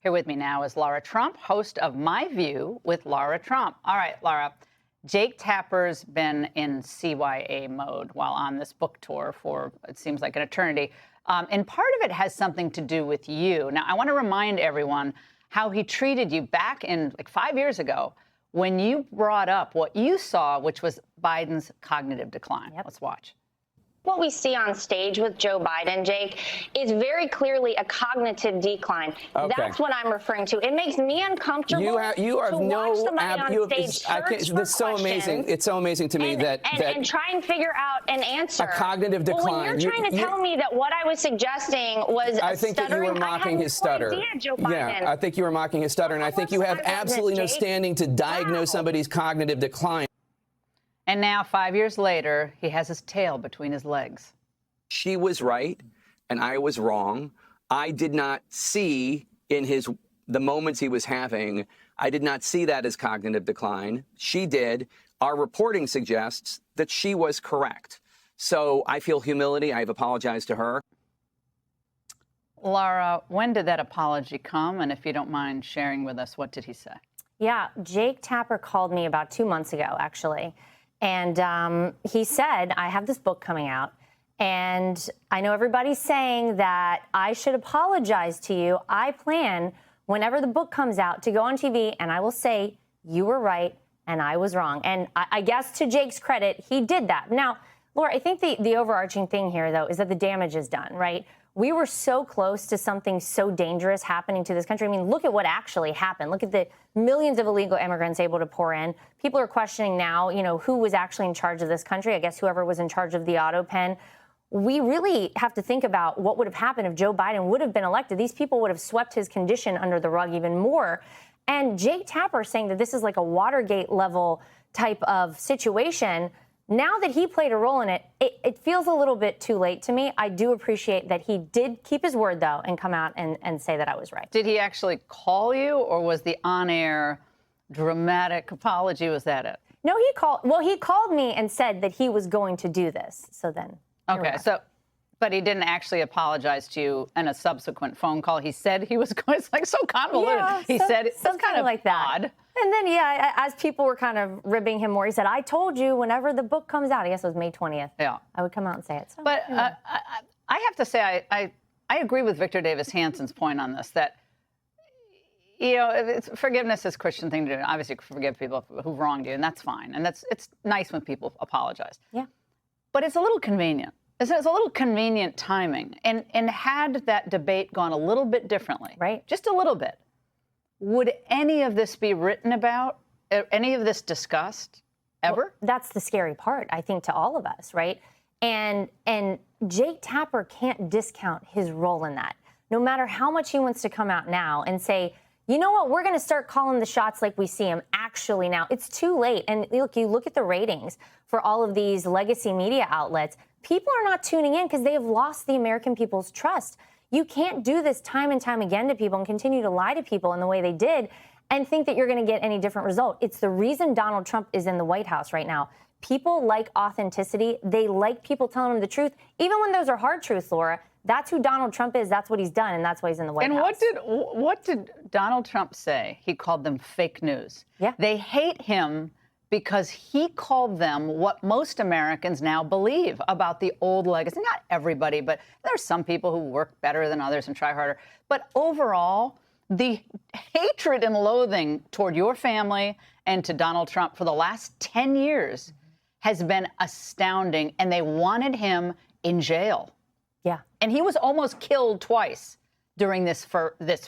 Here with me now is Lara Trump, host of My View with Lara Trump. All right, Lara, Jake Tapper's been in CYA mode while on this book tour for, it seems like, an eternity. And part of it has something to do with you. Now, I want to remind everyone how he treated you back in like 5 years ago when you brought up what you saw, which was Biden's cognitive decline. Yep. Let's watch. What we see on stage with Joe Biden, Jake, is very clearly a cognitive decline. Okay. That's what I'm referring to. It makes me uncomfortable you have to watch somebody on stage search for it's so amazing. It's so amazing to me that try and figure out an answer. A cognitive decline. Well, when you're trying to tell me that what I was suggesting was I think that you were mocking his stutter. Yeah, I think you were mocking his stutter, and I think you have absolutely no standing to diagnose somebody's cognitive decline. And now, 5 years later, he has his tail between his legs. She was right, and I was wrong. I did not see in the moments he was having, I did not see that as cognitive decline. She did. Our reporting suggests that she was correct. So I feel humility. I've apologized to her. Lara, when did that apology come? And if you don't mind sharing with us, what did he say? Yeah, Jake Tapper called me about 2 months ago, actually. And he said, I have this book coming out, and I know everybody's saying that I should apologize to you. I plan, whenever the book comes out, to go on TV, and I will say, you were right, and I was wrong. And I guess to Jake's credit, he did that. Now, Laura, I think the overarching thing here, though, is that the damage is done, right? We were so close to something so dangerous happening to this country. I mean, look at what actually happened. Look at the millions of illegal immigrants able to pour in. People are questioning now, who was actually in charge of this country. I guess whoever was in charge of the auto pen. We really have to think about what would have happened if Joe Biden would have been elected. These people would have swept his condition under the rug even more. And Jake Tapper saying that this is like a Watergate level type of situation. Now that he played a role in it, it feels a little bit too late to me. I do appreciate that he did keep his word, though, and come out and say that I was right. Did he actually call you, or was the on-air dramatic apology, was that it? No, he called me and said that he was going to do this. So then. Okay, but he didn't actually apologize to you in a subsequent phone call. He said he was going, it's like so convoluted. Yeah, he said it's kind of like that. Odd. And then, as people were kind of ribbing him more, he said, I told you whenever the book comes out, I guess it was May 20th, I would come out and say it. So, but I have to say, I agree with Victor Davis Hanson's point on this, that, forgiveness is a Christian thing to do. Obviously, you forgive people who've wronged you, and that's fine. And it's nice when people apologize. Yeah. But it's a little convenient. It's a little convenient timing. And had that debate gone a little bit differently, right? Just a little bit, would any of this be written about, any of this discussed, ever? Well, that's the scary part, I think, to all of us, right? And Jake Tapper can't discount his role in that. No matter how much he wants to come out now and say, you know what, we're going to start calling the shots like we see them actually now. It's too late. And look, you look at the ratings for all of these legacy media outlets. People are not tuning in because they have lost the American people's trust. You can't do this time and time again to people and continue to lie to people in the way they did and think that you're going to get any different result. It's the reason Donald Trump is in the White House right now. People like authenticity. They like people telling them the truth, even when those are hard truths, Laura. That's who Donald Trump is. That's what he's done, and that's why he's in the White House. And what did Donald Trump say? He called them fake news. Yeah. They hate him because he called them what most Americans now believe about the old legacy. Not everybody, but there's some people who work better than others and try harder. But overall, the hatred and loathing toward your family and to Donald Trump for the last 10 years has been astounding, and they wanted him in jail. Yeah. And he was almost killed twice during this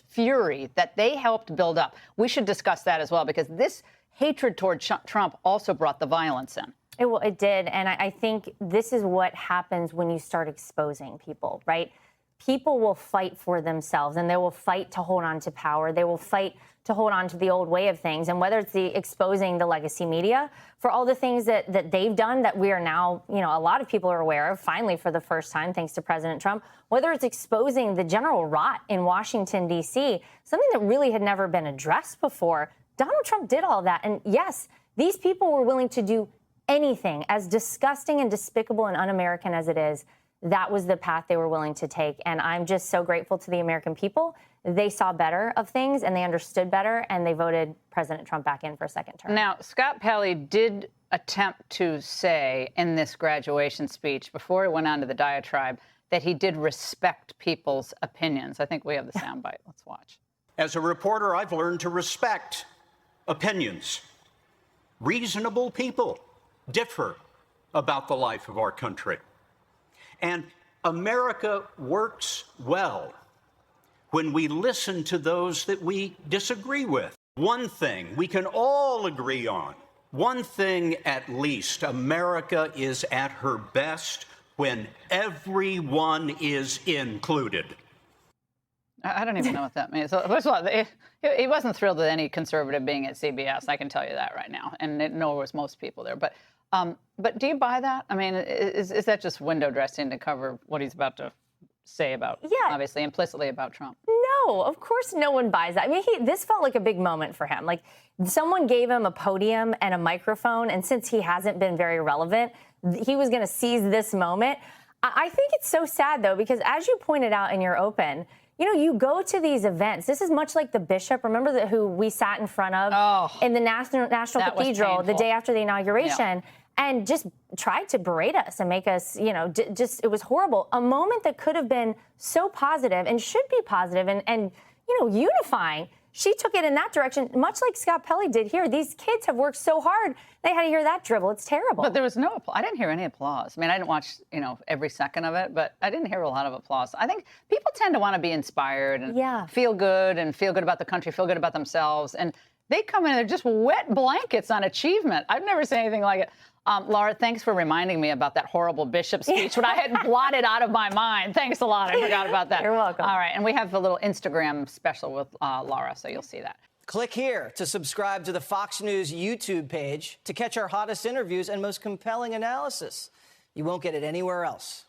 fury that they helped build up. We should discuss that as well, because this hatred toward Trump also brought the violence in. It did. And I think this is what happens when you start exposing people, right? People will fight for themselves, and they will fight to hold on to power. They will fight to hold on to the old way of things. And whether it's the exposing the legacy media for all the things that they've done that we are now, a lot of people are aware of, finally, for the first time, thanks to President Trump, whether it's exposing the general rot in Washington, D.C., something that really had never been addressed before. Donald Trump did all that. And yes, these people were willing to do anything, as disgusting and despicable and un-American as it is. that was the path they were willing to take. And I'm just so grateful to the American people. They saw better of things and they understood better, and they voted President Trump back in for a second term. Now, Scott Pelley did attempt to say in this graduation speech, before he went on to the diatribe, that he did respect people's opinions. I think we have the soundbite. Let's watch. As a reporter, I've learned to respect opinions. Reasonable people differ about the life of our country. And America works well when we listen to those that we disagree with. One thing we can all agree on, one thing at least, America is at her best when everyone is included. I don't even know what that means. So, first of all, he wasn't thrilled with any conservative being at CBS. I can tell you that right now, and nor was most people there. But do you buy that? I mean, is that just window dressing to cover what he's about to say about, obviously, implicitly about Trump? No, of course no one buys that. I mean, this felt like a big moment for him. Like, someone gave him a podium and a microphone, and since he hasn't been very relevant, he was going to seize this moment. I think it's so sad, though, because as you pointed out in your open, you know, you go to these events. This is much like the bishop. Remember who we sat in front of in the National Cathedral the day after the inauguration, and just tried to berate us and make us, you know, it was horrible. A moment that could have been so positive and should be positive and you know, unifying. She took it in that direction, much like Scott Pelley did here. These kids have worked so hard. They had to hear that dribble. It's terrible. But there was no applause. I didn't hear any applause. I mean, I didn't watch, you know, every second of it, but I didn't hear a lot of applause. I think people tend to want to be inspired and feel good about the country, feel good about themselves. And they come in and they're just wet blankets on achievement. I've never seen anything like it. Laura, thanks for reminding me about that horrible bishop speech, but I had blotted out of my mind. Thanks a lot. I forgot about that. You're welcome. All right. And we have a little Instagram special with Lara, so you'll see that. Click here to subscribe to the Fox News YouTube page to catch our hottest interviews and most compelling analysis. You won't get it anywhere else.